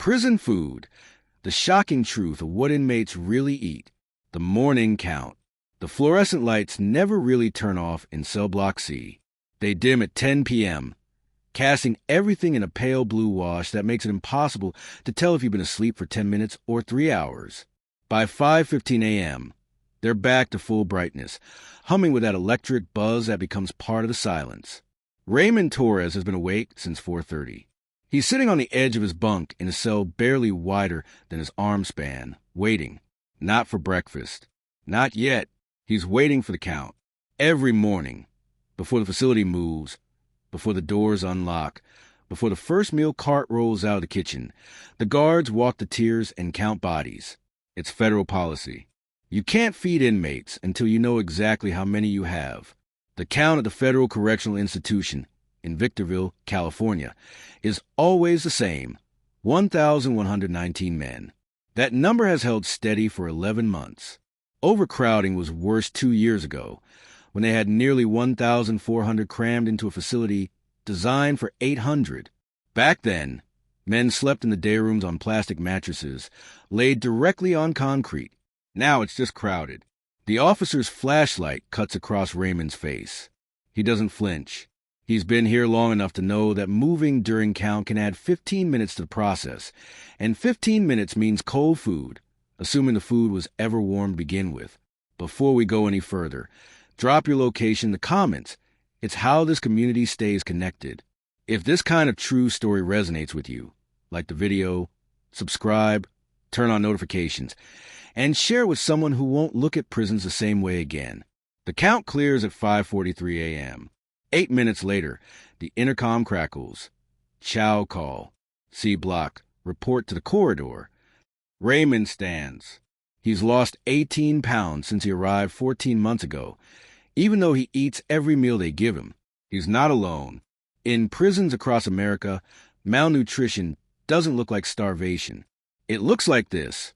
Prison food. The shocking truth of what inmates really eat. The morning count. The fluorescent lights never really turn off in cell block C. They dim at 10 p.m., casting everything in a pale blue wash that makes it impossible to tell if you've been asleep for 10 minutes or 3 hours. By 5:15 a.m., they're back to full brightness, humming with that electric buzz that becomes part of the silence. Raymond Torres has been awake since 4:30. He's sitting on the edge of his bunk in a cell barely wider than his arm span, waiting. Not for breakfast. Not yet. He's waiting for the count. Every morning, before the facility moves, before the doors unlock, before the first meal cart rolls out of the kitchen, the guards walk the tiers and count bodies. It's federal policy. You can't feed inmates until you know exactly how many you have. The count at the Federal Correctional Institution in Victorville, California, is always the same, 1,119 men. That number has held steady for 11 months. Overcrowding was worse 2 years ago, when they had nearly 1,400 crammed into a facility designed for 800. Back then, men slept in the day rooms on plastic mattresses, laid directly on concrete. Now it's just crowded. The officer's flashlight cuts across Raymond's face. He doesn't flinch. He's been here long enough to know that moving during count can add 15 minutes to the process, and 15 minutes means cold food, assuming the food was ever warm to begin with. Before we go any further, drop your location in the comments. It's how this community stays connected. If this kind of true story resonates with you, like the video, subscribe, turn on notifications, and share with someone who won't look at prisons the same way again. The count clears at 5:43 a.m. 8 minutes later, the intercom crackles. Chow call. C block. Report to the corridor. Raymond stands. He's lost 18 pounds since he arrived 14 months ago. Even though he eats every meal they give him, he's not alone. In prisons across America, malnutrition doesn't look like starvation. It looks like this.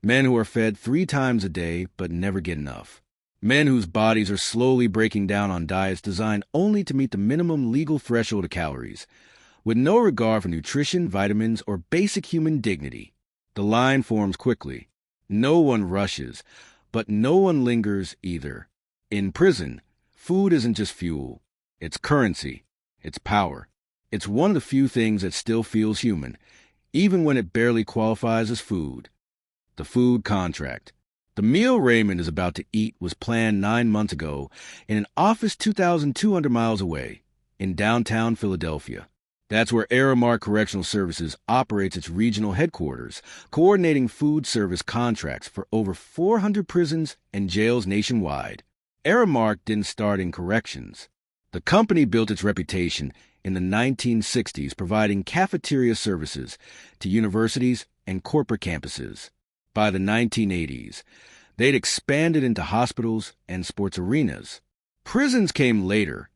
Men who are fed 3 times a day but never get enough. Men whose bodies are slowly breaking down on diets designed only to meet the minimum legal threshold of calories, with no regard for nutrition, vitamins, or basic human dignity. The line forms quickly. No one rushes, but no one lingers either. In prison, food isn't just fuel. It's currency. It's power. It's one of the few things that still feels human, even when it barely qualifies as food. The food contract. The meal Raymond is about to eat was planned 9 months ago in an office 2,200 miles away, in downtown Philadelphia. That's where Aramark Correctional Services operates its regional headquarters, coordinating food service contracts for over 400 prisons and jails nationwide. Aramark didn't start in corrections. The company built its reputation in the 1960s providing cafeteria services to universities and corporate campuses. By the 1980s, they'd expanded into hospitals and sports arenas. Prisons came later,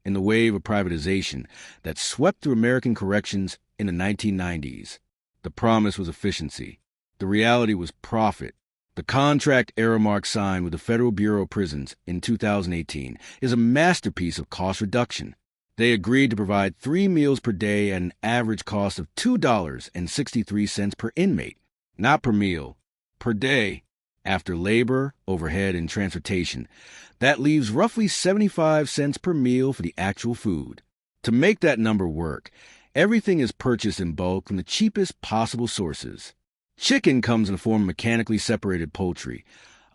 in the wave of privatization that swept through American corrections in the 1990s. The promise was efficiency. The reality was profit. The contract Aramark signed with the Federal Bureau of Prisons in 2018 is a masterpiece of cost reduction. They agreed to provide 3 meals per day at an average cost of $2.63 per inmate, not per meal, per day. After labor, overhead, and transportation, that leaves roughly 75 cents per meal for the actual food. To make that number work, everything is purchased in bulk from the cheapest possible sources. Chicken comes in the form of mechanically separated poultry,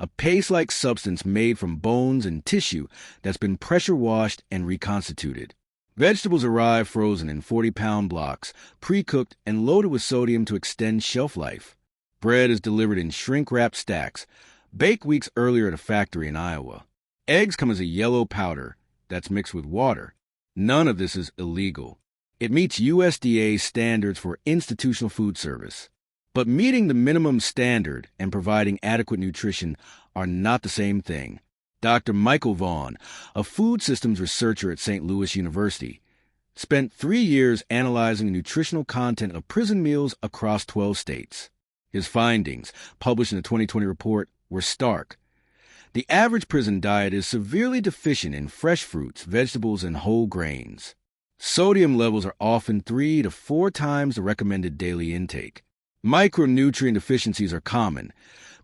a paste-like substance made from bones and tissue that's been pressure washed and reconstituted. Vegetables arrive frozen in 40-pound blocks, pre-cooked and loaded with sodium to extend shelf life. Bread is delivered in shrink-wrapped stacks, baked weeks earlier at a factory in Iowa. Eggs come as a yellow powder that's mixed with water. None of this is illegal. It meets USDA standards for institutional food service. But meeting the minimum standard and providing adequate nutrition are not the same thing. Dr. Michael Vaughn, a food systems researcher at St. Louis University, spent 3 years analyzing the nutritional content of prison meals across 12 states. His findings, published in the 2020 report, were stark. The average prison diet is severely deficient in fresh fruits, vegetables, and whole grains. Sodium levels are often 3 to 4 times the recommended daily intake. Micronutrient deficiencies are common,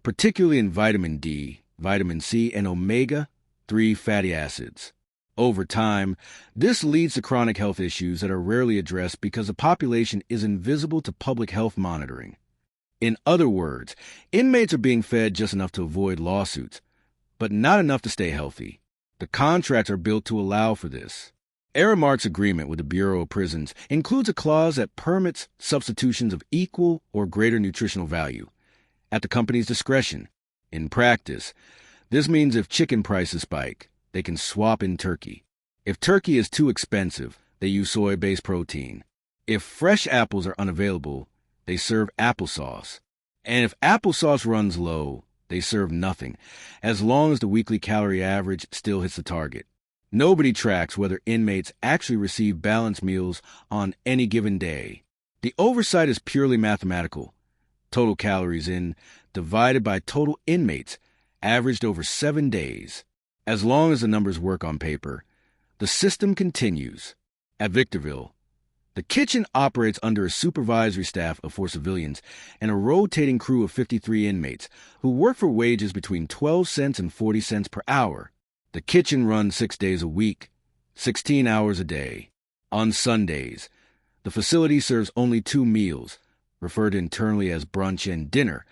particularly in vitamin D, vitamin C, and omega-3 fatty acids. Over time, this leads to chronic health issues that are rarely addressed because the population is invisible to public health monitoring. In other words, inmates are being fed just enough to avoid lawsuits, but not enough to stay healthy. The contracts are built to allow for this. Aramark's agreement with the Bureau of Prisons includes a clause that permits substitutions of equal or greater nutritional value, at the company's discretion. In practice, this means if chicken prices spike, they can swap in turkey. If turkey is too expensive, they use soy-based protein. If fresh apples are unavailable, they serve applesauce. And if applesauce runs low, they serve nothing, as long as the weekly calorie average still hits the target. Nobody tracks whether inmates actually receive balanced meals on any given day. The oversight is purely mathematical. Total calories in, divided by total inmates, averaged over 7 days. As long as the numbers work on paper, the system continues. At Victorville, the kitchen operates under a supervisory staff of 4 civilians and a rotating crew of 53 inmates who work for wages between 12 cents and 40 cents per hour. The kitchen runs 6 days a week, 16 hours a day. On Sundays, the facility serves only 2 meals, referred to internally as brunch and dinner,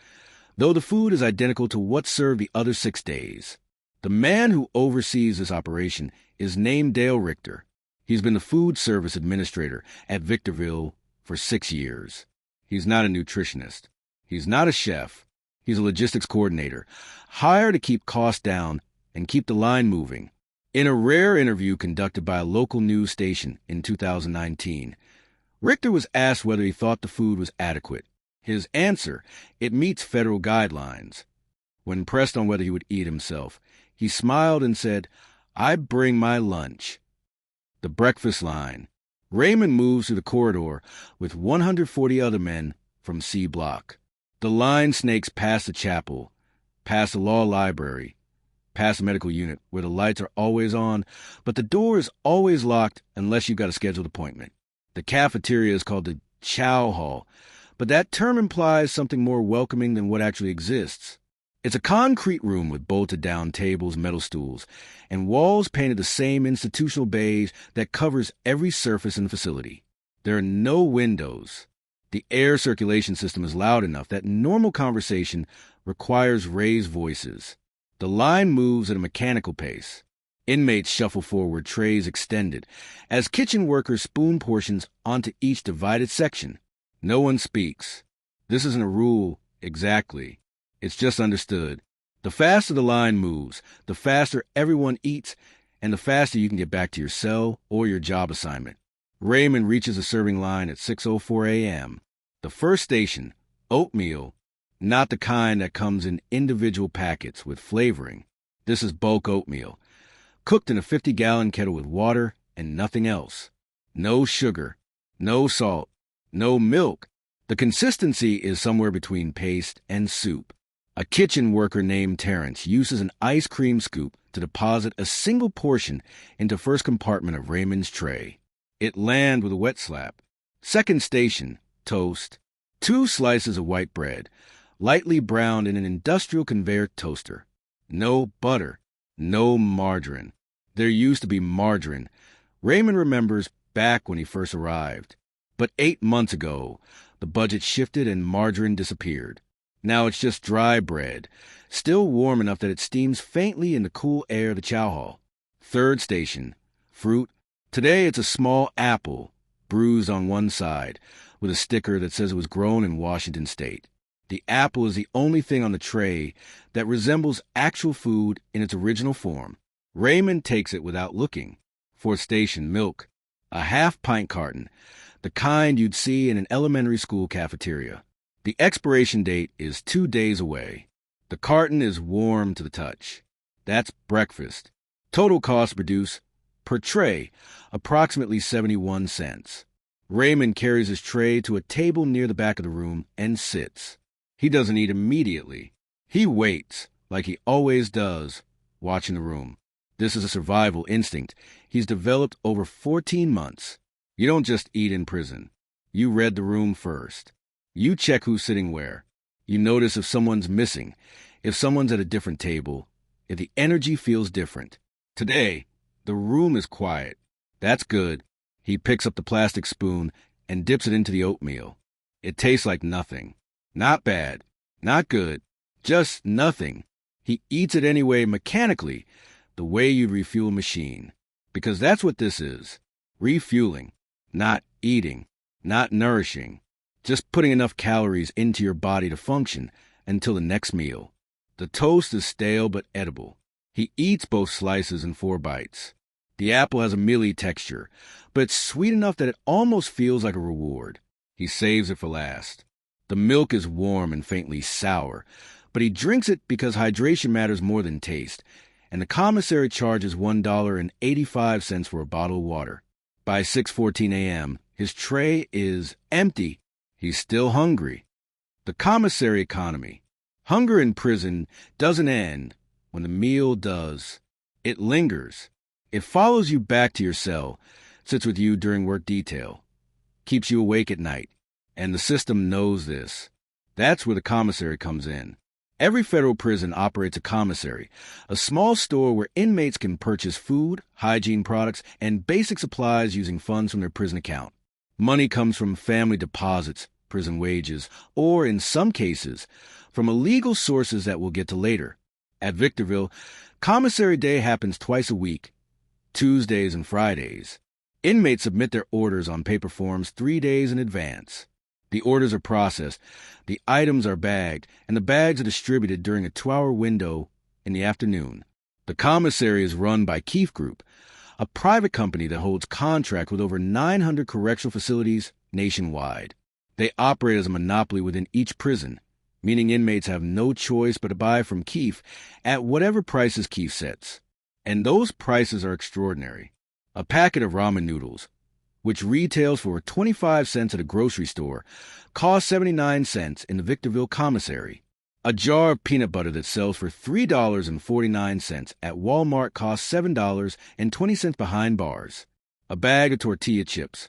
though the food is identical to what's served the other 6 days. The man who oversees this operation is named Dale Richter. He's been the food service administrator at Victorville for 6 years. He's not a nutritionist. He's not a chef. He's a logistics coordinator, hired to keep costs down and keep the line moving. In a rare interview conducted by a local news station in 2019, Richter was asked whether he thought the food was adequate. His answer, it meets federal guidelines. When pressed on whether he would eat himself, he smiled and said, "I bring my lunch." The breakfast line. Raymond moves through the corridor with 140 other men from C Block. The line snakes past the chapel, past the law library, past the medical unit where the lights are always on, but the door is always locked unless you've got a scheduled appointment. The cafeteria is called the chow hall, but that term implies something more welcoming than what actually exists. It's a concrete room with bolted-down tables, metal stools, and walls painted the same institutional beige that covers every surface in the facility. There are no windows. The air circulation system is loud enough that normal conversation requires raised voices. The line moves at a mechanical pace. Inmates shuffle forward, trays extended, as kitchen workers spoon portions onto each divided section. No one speaks. This isn't a rule exactly. It's just understood. The faster the line moves, the faster everyone eats, and the faster you can get back to your cell or your job assignment. Raymond reaches the serving line at 6:04 a.m. The first station, oatmeal, not the kind that comes in individual packets with flavoring. This is bulk oatmeal, cooked in a 50-gallon kettle with water and nothing else. No sugar, no salt, no milk. The consistency is somewhere between paste and soup. A kitchen worker named Terrence uses an ice cream scoop to deposit a single portion into first compartment of Raymond's tray. It lands with a wet slap. Second station, toast. 2 slices of white bread, lightly browned in an industrial conveyor toaster. No butter, no margarine. There used to be margarine. Raymond remembers back when he first arrived. But 8 months ago, the budget shifted and margarine disappeared. Now it's just dry bread, still warm enough that it steams faintly in the cool air of the chow hall. Third station, fruit. Today it's a small apple, bruised on one side, with a sticker that says it was grown in Washington State. The apple is the only thing on the tray that resembles actual food in its original form. Raymond takes it without looking. Fourth station, milk. A half-pint carton, the kind you'd see in an elementary school cafeteria. The expiration date is 2 days away. The carton is warm to the touch. That's breakfast. Total cost produced per tray, approximately 71 cents. Raymond carries his tray to a table near the back of the room and sits. He doesn't eat immediately. He waits, like he always does, watching the room. This is a survival instinct he's developed over 14 months. You don't just eat in prison. You read the room first. You check who's sitting where. You notice if someone's missing, if someone's at a different table, if the energy feels different. Today, the room is quiet. That's good. He picks up the plastic spoon and dips it into the oatmeal. It tastes like nothing. Not bad. Not good. Just nothing. He eats it anyway mechanically, the way you'd refuel a machine. Because that's what this is. Refueling. Not eating. Not nourishing. Just putting enough calories into your body to function until the next meal. The toast is stale but edible. He eats both slices in 4 bites. The apple has a mealy texture, but it's sweet enough that it almost feels like a reward. He saves it for last. The milk is warm and faintly sour, but he drinks it because hydration matters more than taste, and the commissary charges $1.85 for a bottle of water. By 6:14 a.m., his tray is empty. He's still hungry. The commissary economy. Hunger in prison doesn't end when the meal does. It lingers. It follows you back to your cell, sits with you during work detail, keeps you awake at night, and the system knows this. That's where the commissary comes in. Every federal prison operates a commissary, a small store where inmates can purchase food, hygiene products, and basic supplies using funds from their prison account. Money comes from family deposits, prison wages, or, in some cases, from illegal sources that we'll get to later. At Victorville, Commissary Day happens twice a week, Tuesdays and Fridays. Inmates submit their orders on paper forms 3 days in advance. The orders are processed, the items are bagged, and the bags are distributed during a 2-hour window in the afternoon. The commissary is run by Keefe Group, a private company that holds contract with over 900 correctional facilities nationwide. They operate as a monopoly within each prison, meaning inmates have no choice but to buy from Keefe at whatever prices Keefe sets. And those prices are extraordinary. A packet of ramen noodles, which retails for 25 cents at a grocery store, costs 79 cents in the Victorville commissary. A jar of peanut butter that sells for $3.49 at Walmart costs $7.20 behind bars. A bag of tortilla chips,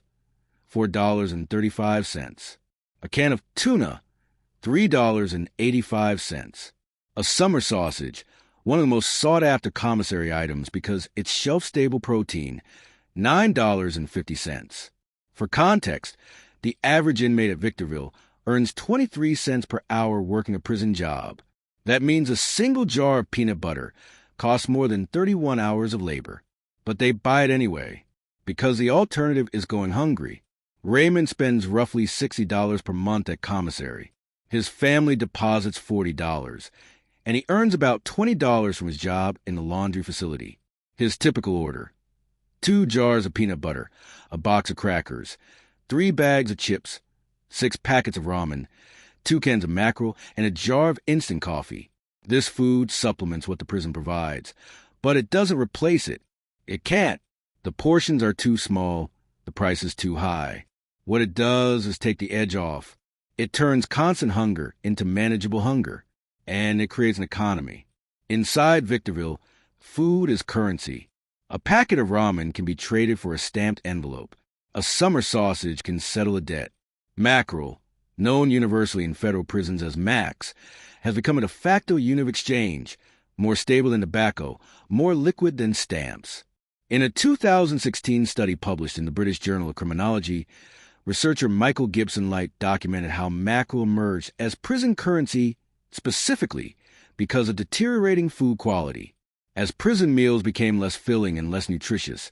$4.35. A can of tuna, $3.85. A summer sausage, one of the most sought-after commissary items because it's shelf-stable protein, $9.50. For context, the average inmate at Victorville earns 23 cents per hour working a prison job. That means a single jar of peanut butter costs more than 31 hours of labor. But they buy it anyway, because the alternative is going hungry. Raymond spends roughly $60 per month at commissary. His family deposits $40, and he earns about $20 from his job in the laundry facility. His typical order: 2 jars of peanut butter, a box of crackers, 3 bags of chips, 6 packets of ramen, 2 cans of mackerel, and a jar of instant coffee. This food supplements what the prison provides, but it doesn't replace it. It can't. The portions are too small, the price is too high. What it does is take the edge off. It turns constant hunger into manageable hunger, and it creates an economy. Inside Victorville, food is currency. A packet of ramen can be traded for a stamped envelope. A summer sausage can settle a debt. Mackerel, known universally in federal prisons as Max, has become a de facto unit of exchange, more stable than tobacco, more liquid than stamps. In a 2016 study published in the British Journal of Criminology, researcher Michael Gibson Light documented how mackerel emerged as prison currency specifically because of deteriorating food quality. As prison meals became less filling and less nutritious,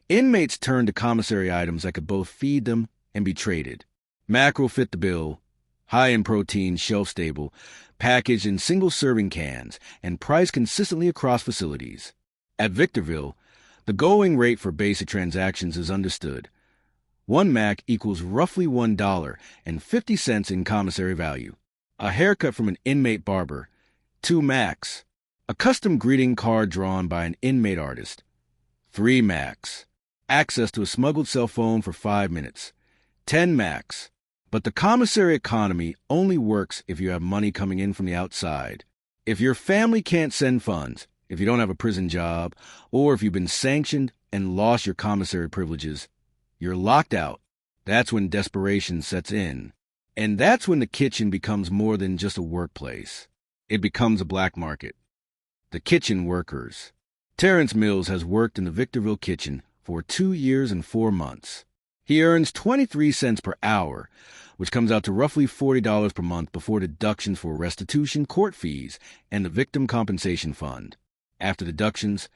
inmates turned to commissary items that could both feed them and be traded. Mackerel fit the bill, high in protein, shelf-stable, packaged in single-serving cans, and priced consistently across facilities. At Victorville, the going rate for basic transactions is understood. 1 Mac equals roughly $1.50 in commissary value. A haircut from an inmate barber, 2 Macs. A custom greeting card drawn by an inmate artist, 3 Macs. Access to a smuggled cell phone for 5 minutes, 10 Macs. But the commissary economy only works if you have money coming in from the outside. If your family can't send funds, if you don't have a prison job, or if you've been sanctioned and lost your commissary privileges, You're locked out. That's when desperation sets in. And that's when the kitchen becomes more than just a workplace. It becomes a black market. The kitchen workers. Terrence Mills has worked in the Victorville kitchen for 2 years and 4 months. He earns 23 cents per hour, which comes out to roughly $40 per month before deductions for restitution, court fees, and the Victim Compensation Fund. After deductions,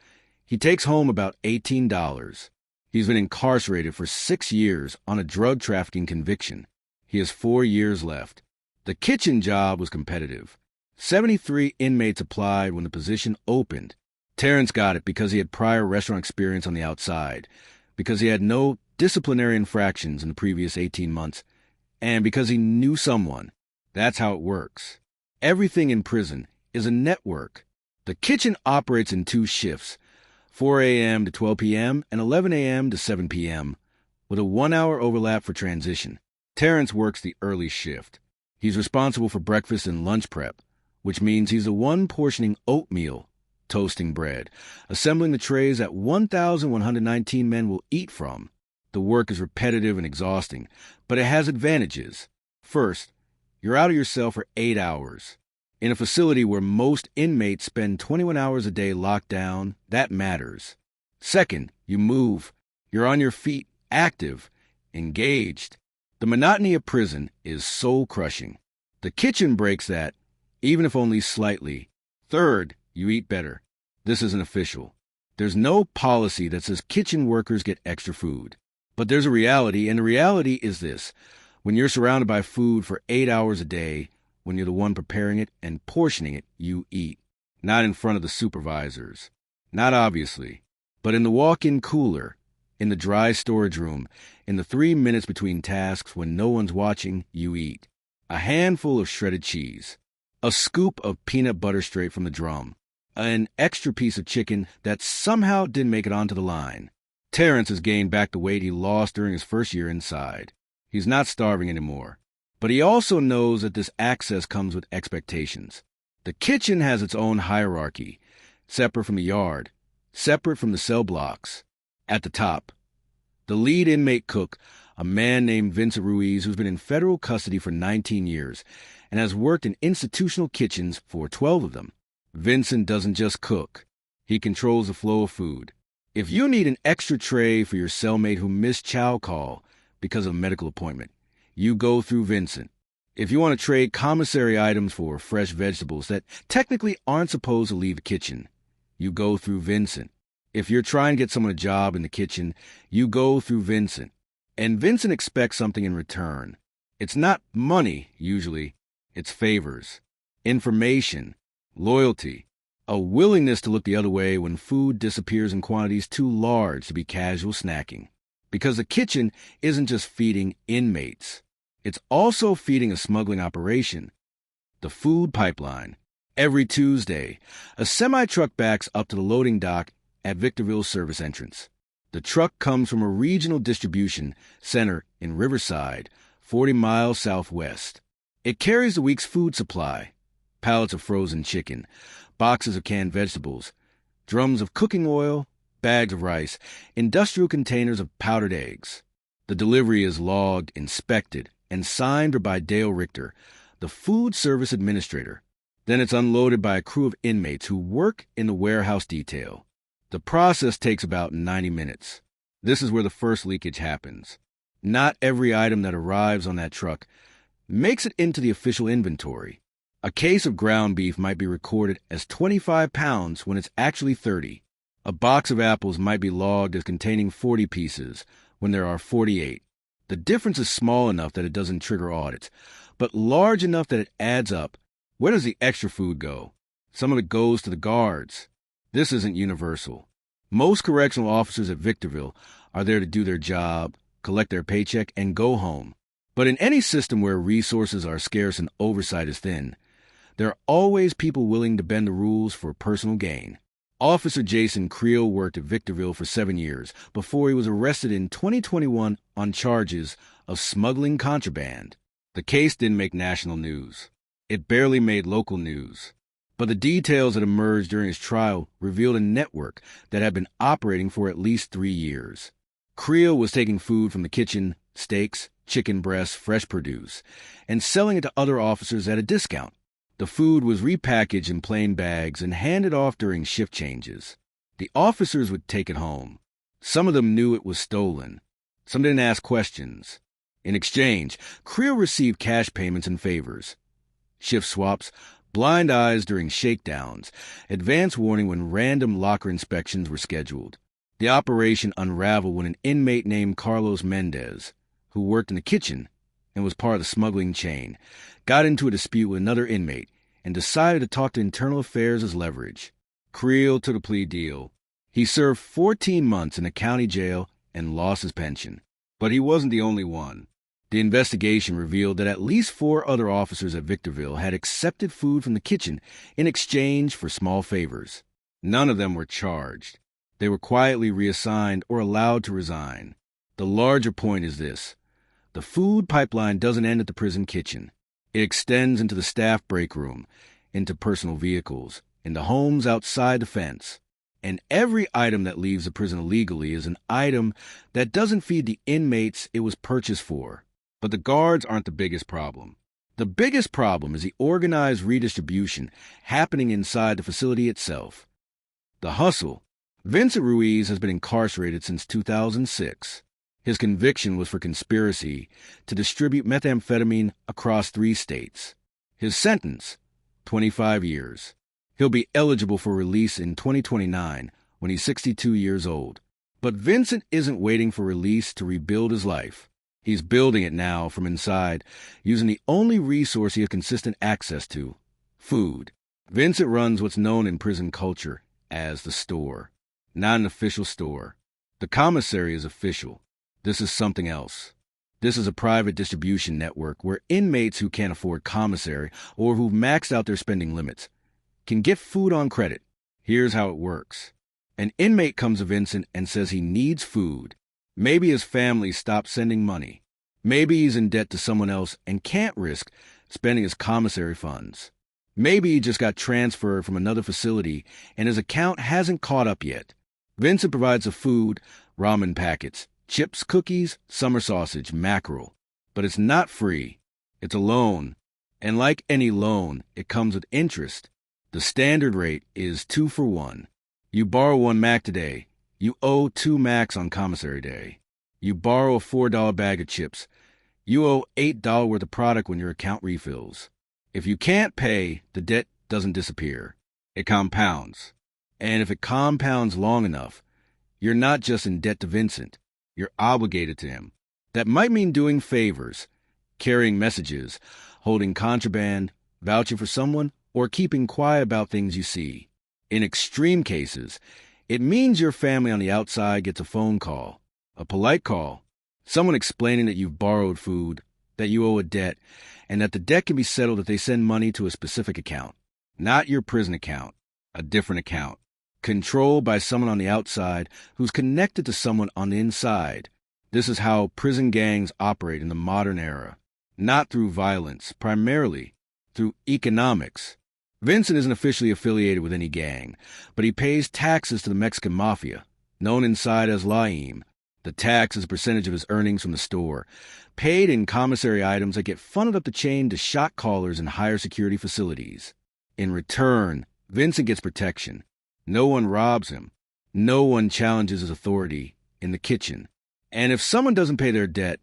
he takes home about $18. He's been incarcerated for 6 years on a drug trafficking conviction. He has 4 years left. The kitchen job was competitive. 73 inmates applied when the position opened. Terrence got it because he had prior restaurant experience on the outside, because he had no disciplinary infractions in the previous 18 months, and because he knew someone. That's how it works. Everything in prison is a network. The kitchen operates in 2 shifts, 4 a.m. to 12 p.m. and 11 a.m. to 7 p.m., with a 1-hour overlap for transition. Terrence works the early shift. He's responsible for breakfast and lunch prep, which means he's the one portioning oatmeal, toasting bread, assembling the trays that 1,119 men will eat from. The work is repetitive and exhausting, but it has advantages. First, you're out of your cell for 8 hours. In a facility where most inmates spend 21 hours a day locked down, that matters. Second, you move. You're on your feet, active, engaged. The monotony of prison is soul-crushing. The kitchen breaks that, even if only slightly. Third, you eat better. This isn't official. There's no policy that says kitchen workers get extra food. But there's a reality, and the reality is this. When you're surrounded by food for 8 hours a day, when you're the one preparing it and portioning it, you eat. Not in front of the supervisors. Not obviously. But in the walk-in cooler, in the dry storage room, in the 3 minutes between tasks when no one's watching, you eat. A handful of shredded cheese. A scoop of peanut butter straight from the drum. An extra piece of chicken that somehow didn't make it onto the line. Terrence has gained back the weight he lost during his first year inside. He's not starving anymore. But he also knows that this access comes with expectations. The kitchen has its own hierarchy, separate from the yard, separate from the cell blocks. At the top, the lead inmate cook, a man named Vincent Ruiz, who's been in federal custody for 19 years and has worked in institutional kitchens for 12 of them. Vincent doesn't just cook. He controls the flow of food. If you need an extra tray for your cellmate who missed chow call because of a medical appointment, you go through Vincent. If you want to trade commissary items for fresh vegetables that technically aren't supposed to leave the kitchen, you go through Vincent. If you're trying to get someone a job in the kitchen, you go through Vincent. And Vincent expects something in return. It's not money, usually. It's favors, information, loyalty, a willingness to look the other way when food disappears in quantities too large to be casual snacking. Because the kitchen isn't just feeding inmates. It's also feeding a smuggling operation. The food pipeline. Every Tuesday, a semi-truck backs up to the loading dock at Victorville's service entrance. The truck comes from a regional distribution center in Riverside, 40 miles southwest. It carries the week's food supply, pallets of frozen chicken, boxes of canned vegetables, drums of cooking oil, bags of rice, industrial containers of powdered eggs. The delivery is logged, inspected, and signed by Dale Richter, the food service administrator. Then it's unloaded by a crew of inmates who work in the warehouse detail. The process takes about 90 minutes. This is where the first leakage happens. Not every item that arrives on that truck makes it into the official inventory. A case of ground beef might be recorded as 25 pounds when it's actually 30. A box of apples might be logged as containing 40 pieces when there are 48. The difference is small enough that it doesn't trigger audits, but large enough that it adds up. Where does the extra food go? Some of it goes to the guards. This isn't universal. Most correctional officers at Victorville are there to do their job, collect their paycheck, and go home. But in any system where resources are scarce and oversight is thin, there are always people willing to bend the rules for personal gain. Officer Jason Creel worked at Victorville for 7 years before he was arrested in 2021 on charges of smuggling contraband. The case didn't make national news. It barely made local news. But the details that emerged during his trial revealed a network that had been operating for at least 3 years. Creel was taking food from the kitchen, steaks, chicken breasts, fresh produce, and selling it to other officers at a discount. The food was repackaged in plain bags and handed off during shift changes. The officers would take it home. Some of them knew it was stolen. Some didn't ask questions. In exchange, Creel received cash payments and favors. Shift swaps, blind eyes during shakedowns, advance warning when random locker inspections were scheduled. The operation unraveled when an inmate named Carlos Mendez, who worked in the kitchen and was part of the smuggling chain, got into a dispute with another inmate and decided to talk to internal affairs as leverage. Creel took a plea deal. He served 14 months in a county jail and lost his pension. But he wasn't the only one. The investigation revealed that at least 4 other officers at Victorville had accepted food from the kitchen in exchange for small favors. None of them were charged. They were quietly reassigned or allowed to resign. The larger point is this. The food pipeline doesn't end at the prison kitchen. It extends into the staff break room, into personal vehicles, into homes outside the fence. And every item that leaves the prison illegally is an item that doesn't feed the inmates it was purchased for. But the guards aren't the biggest problem. The biggest problem is the organized redistribution happening inside the facility itself. The hustle. Vincent Ruiz has been incarcerated since 2006. His conviction was for conspiracy to distribute methamphetamine across 3 states. His sentence, 25 years. He'll be eligible for release in 2029 when he's 62 years old. But Vincent isn't waiting for release to rebuild his life. He's building it now from inside, using the only resource he has consistent access to, food. Vincent runs what's known in prison culture as the store. Not an official store. The commissary is official. This is something else. This is a private distribution network where inmates who can't afford commissary or who've maxed out their spending limits can get food on credit. Here's how it works. An inmate comes to Vincent and says he needs food. Maybe his family stopped sending money. Maybe he's in debt to someone else and can't risk spending his commissary funds. Maybe he just got transferred from another facility and his account hasn't caught up yet. Vincent provides the food, ramen packets, chips, cookies, summer sausage, mackerel. But it's not free. It's a loan. And like any loan, it comes with interest. The standard rate is 2 for 1. You borrow 1 Mac today. You owe 2 Macs on commissary day. You borrow a $4 bag of chips. You owe $8 worth of product when your account refills. If you can't pay, the debt doesn't disappear. It compounds. And if it compounds long enough, you're not just in debt to Vincent. You're obligated to him. That might mean doing favors, carrying messages, holding contraband, vouching for someone, or keeping quiet about things you see. In extreme cases, it means your family on the outside gets a phone call, a polite call, someone explaining that you've borrowed food, that you owe a debt, and that the debt can be settled if they send money to a specific account. Not your prison account, a different account. Controlled by someone on the outside who's connected to someone on the inside. This is how prison gangs operate in the modern era. Not through violence, primarily through economics. Vincent isn't officially affiliated with any gang, but he pays taxes to the Mexican mafia, known inside as Laim. The tax is a percentage of his earnings from the store, paid in commissary items that get funneled up the chain to shot callers in higher security facilities. In return, Vincent gets protection. No one robs him. No one challenges his authority in the kitchen. And if someone doesn't pay their debt,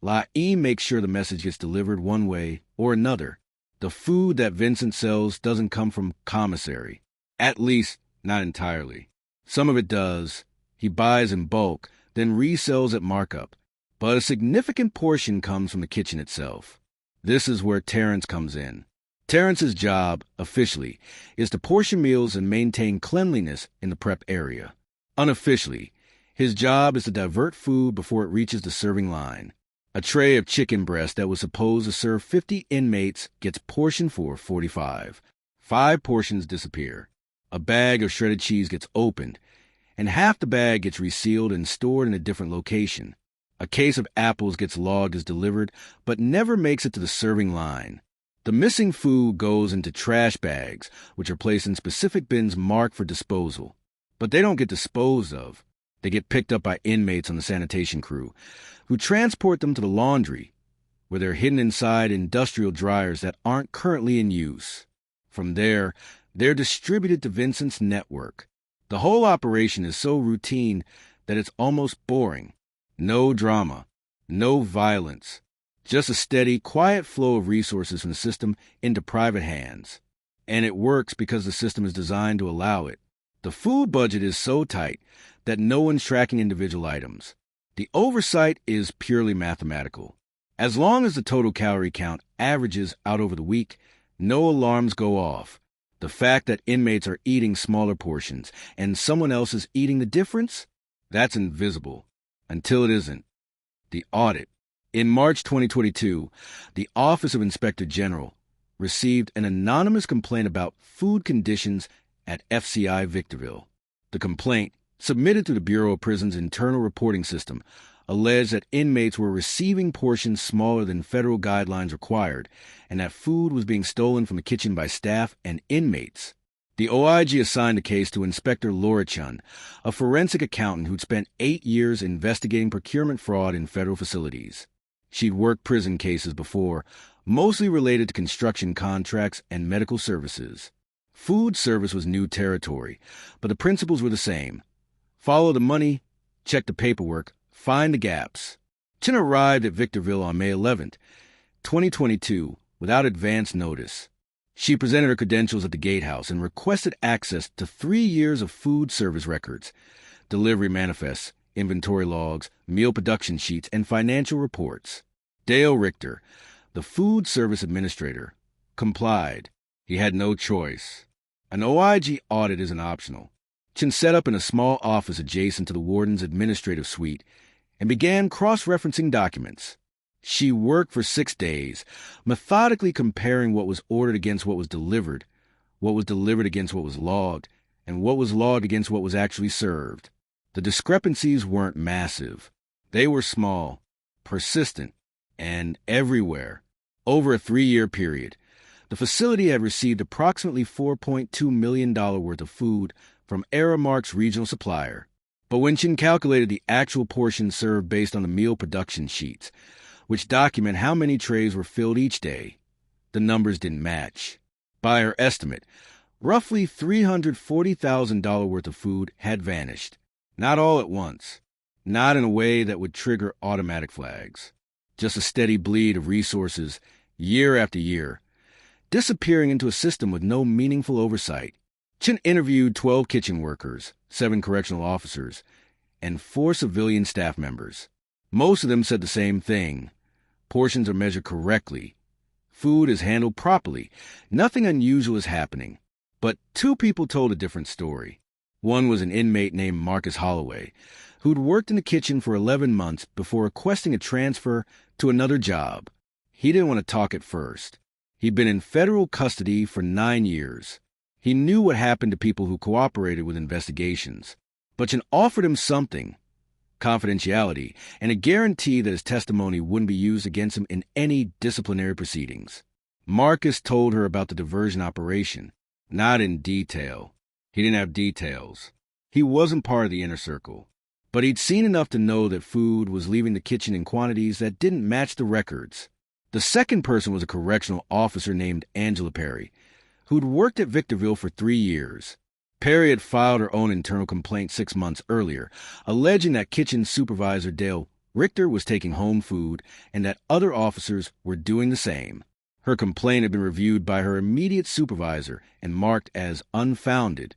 Laim makes sure the message gets delivered one way or another. The food that Vincent sells doesn't come from commissary. At least, not entirely. Some of it does. He buys in bulk, then resells at markup. But a significant portion comes from the kitchen itself. This is where Terrence comes in. Terrence's job, officially, is to portion meals and maintain cleanliness in the prep area. Unofficially, his job is to divert food before it reaches the serving line. A tray of chicken breast that was supposed to serve 50 inmates gets portioned for 45. 5 portions disappear. A bag of shredded cheese gets opened, and half the bag gets resealed and stored in a different location. A case of apples gets logged as delivered, but never makes it to the serving line. The missing food goes into trash bags, which are placed in specific bins marked for disposal. But they don't get disposed of. They get picked up by inmates on the sanitation crew, who transport them to the laundry, where they're hidden inside industrial dryers that aren't currently in use. From there, they're distributed to Vincent's network. The whole operation is so routine that it's almost boring. No drama, no violence, just a steady, quiet flow of resources from the system into private hands. And it works because the system is designed to allow it. The food budget is so tight that no one's tracking individual items. The oversight is purely mathematical. As long as the total calorie count averages out over the week, no alarms go off. The fact that inmates are eating smaller portions and someone else is eating the difference, that's invisible. Until it isn't. The audit. In March 2022, the Office of Inspector General received an anonymous complaint about food conditions at FCI Victorville. The complaint, submitted to the Bureau of Prisons' internal reporting system, alleged that inmates were receiving portions smaller than federal guidelines required, and that food was being stolen from the kitchen by staff and inmates. The OIG assigned the case to Inspector Laura Chun, a forensic accountant who'd spent 8 years investigating procurement fraud in federal facilities. She'd worked prison cases before, mostly related to construction contracts and medical services. Food service was new territory, but the principles were the same. Follow the money, check the paperwork, find the gaps. Chin arrived at Victorville on May 11th, 2022, without advance notice. She presented her credentials at the gatehouse and requested access to 3 years of food service records, delivery manifests, inventory logs, meal production sheets, and financial reports. Dale Richter, the food service administrator, complied. He had no choice. An OIG audit isn't optional. Chin set up in a small office adjacent to the warden's administrative suite and began cross-referencing documents. She worked for 6 days, methodically comparing what was ordered against what was delivered against what was logged, and what was logged against what was actually served. The discrepancies weren't massive. They were small, persistent, and everywhere. Over a 3-year period, the facility had received approximately $4.2 million worth of food from Aramark's regional supplier. But when Chin calculated the actual portions served based on the meal production sheets, which document how many trays were filled each day, the numbers didn't match. By her estimate, roughly $340,000 worth of food had vanished. Not all at once. Not in a way that would trigger automatic flags. Just a steady bleed of resources, year after year, disappearing into a system with no meaningful oversight. Chin interviewed 12 kitchen workers, 7 correctional officers, and 4 civilian staff members. Most of them said the same thing. Portions are measured correctly. Food is handled properly. Nothing unusual is happening. But 2 people told a different story. One was an inmate named Marcus Holloway, who'd worked in the kitchen for 11 months before requesting a transfer to another job. He didn't want to talk at first. He'd been in federal custody for 9 years. He knew what happened to people who cooperated with investigations. But Chin offered him something: confidentiality, and a guarantee that his testimony wouldn't be used against him in any disciplinary proceedings. Marcus told her about the diversion operation, not in detail. He didn't have details. He wasn't part of the inner circle. But he'd seen enough to know that food was leaving the kitchen in quantities that didn't match the records. The second person was a correctional officer named Angela Perry, who'd worked at Victorville for 3 years. Perry had filed her own internal complaint 6 months earlier, alleging that kitchen supervisor Dale Richter was taking home food and that other officers were doing the same. Her complaint had been reviewed by her immediate supervisor and marked as unfounded.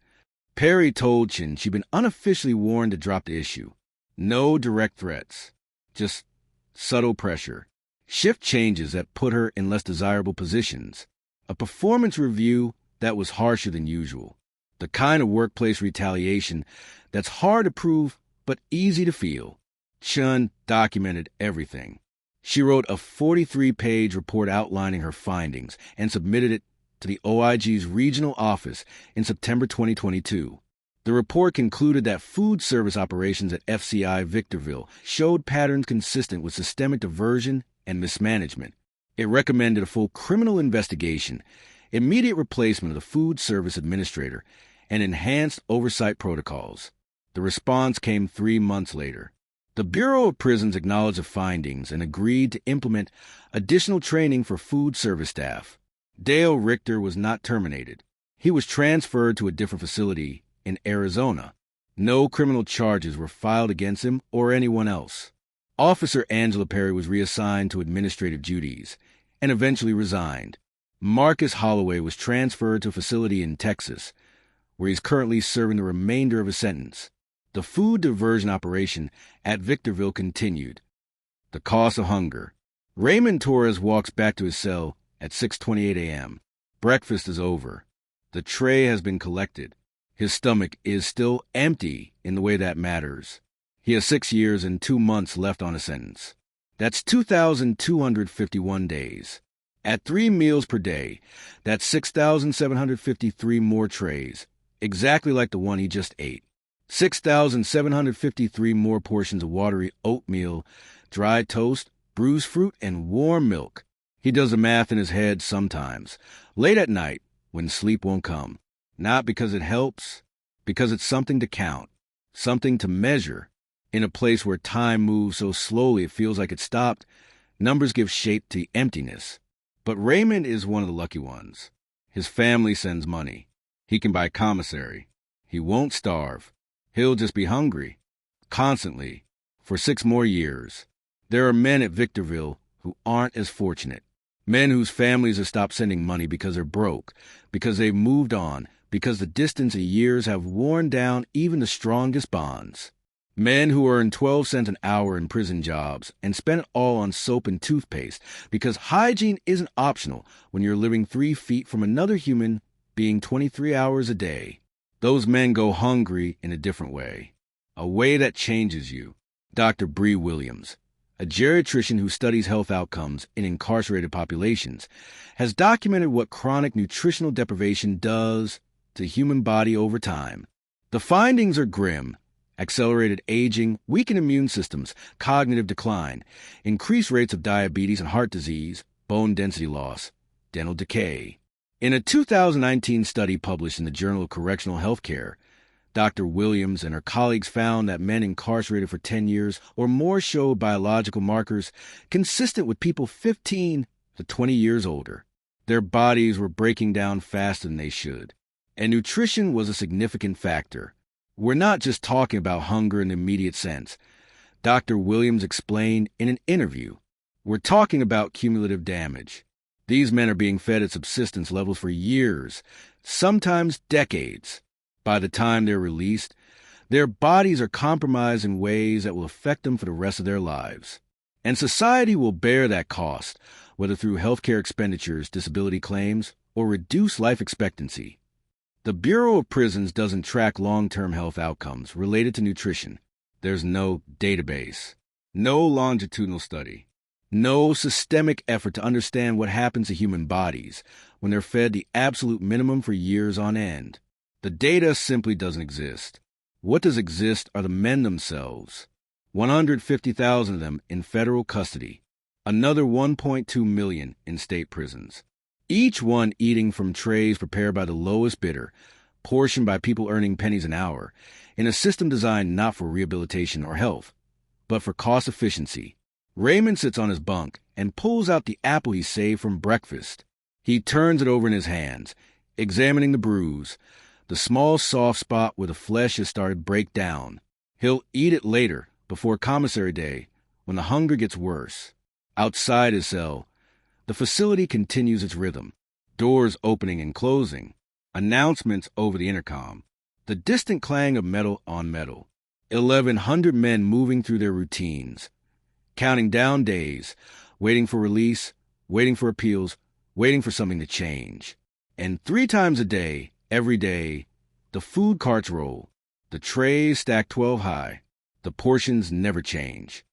Perry told Chin she'd been unofficially warned to drop the issue. No direct threats, just subtle pressure. Shift changes that put her in less desirable positions. A performance review that was harsher than usual. The kind of workplace retaliation that's hard to prove but easy to feel. Chun documented everything. She wrote a 43-page report outlining her findings and submitted it to the OIG's regional office in September 2022. The report concluded that food service operations at FCI Victorville showed patterns consistent with systemic diversion and mismanagement. It recommended a full criminal investigation, immediate replacement of the food service administrator, and enhanced oversight protocols. The response came 3 months later. The Bureau of Prisons acknowledged the findings and agreed to implement additional training for food service staff. Dale Richter was not terminated. He was transferred to a different facility in Arizona. No criminal charges were filed against him or anyone else. Officer Angela Perry was reassigned to administrative duties and eventually resigned. Marcus Holloway was transferred to a facility in Texas, where he's currently serving the remainder of his sentence. The food diversion operation at Victorville continued. The cost of hunger. Raymond Torres walks back to his cell at 6:28 a.m. Breakfast is over. The tray has been collected. His stomach is still empty in the way that matters. He has 6 years and 2 months left on his sentence. That's 2,251 days. At 3 meals per day, that's 6,753 more trays, exactly like the one he just ate. 6,753 more portions of watery oatmeal, dried toast, bruised fruit, and warm milk. He does the math in his head sometimes, late at night, when sleep won't come. Not because it helps, because it's something to count, something to measure. In a place where time moves so slowly it feels like it stopped, numbers give shape to emptiness. But Raymond is one of the lucky ones. His family sends money. He can buy commissary. He won't starve. He'll just be hungry, constantly, for 6 more years. There are men at Victorville who aren't as fortunate. Men whose families have stopped sending money because they're broke, because they've moved on, because the distance and years have worn down even the strongest bonds. Men who earn 12 cents an hour in prison jobs and spend it all on soap and toothpaste because hygiene isn't optional when you're living 3 feet from another human being 23 hours a day. Those men go hungry in a different way, a way that changes you. Dr. Bree Williams, a geriatrician who studies health outcomes in incarcerated populations, has documented what chronic nutritional deprivation does to the human body over time. The findings are grim. Accelerated aging, weakened immune systems, cognitive decline, increased rates of diabetes and heart disease, bone density loss, dental decay. In a 2019 study published in the Journal of Correctional Healthcare, Dr. Williams and her colleagues found that men incarcerated for 10 years or more showed biological markers consistent with people 15 to 20 years older. Their bodies were breaking down faster than they should, and nutrition was a significant factor. We're not just talking about hunger in the immediate sense. Dr. Williams explained in an interview, we're talking about cumulative damage. These men are being fed at subsistence levels for years, sometimes decades. By the time they're released, their bodies are compromised in ways that will affect them for the rest of their lives. And society will bear that cost, whether through healthcare expenditures, disability claims, or reduced life expectancy. The Bureau of Prisons doesn't track long-term health outcomes related to nutrition. There's no database, no longitudinal study, no systemic effort to understand what happens to human bodies when they're fed the absolute minimum for years on end. The data simply doesn't exist. What does exist are the men themselves, 150,000 of them in federal custody, another 1.2 million in state prisons. Each one eating from trays prepared by the lowest bidder, portioned by people earning pennies an hour, in a system designed not for rehabilitation or health, but for cost efficiency. Raymond sits on his bunk and pulls out the apple he saved from breakfast. He turns it over in his hands, examining the bruise, the small soft spot where the flesh has started to break down. He'll eat it later, before commissary day, when the hunger gets worse. Outside his cell, the facility continues its rhythm, doors opening and closing, announcements over the intercom, the distant clang of metal on metal, 1,100 men moving through their routines, counting down days, waiting for release, waiting for appeals, waiting for something to change. And 3 times a day, every day, the food carts roll, the trays stack 12 high, the portions never change.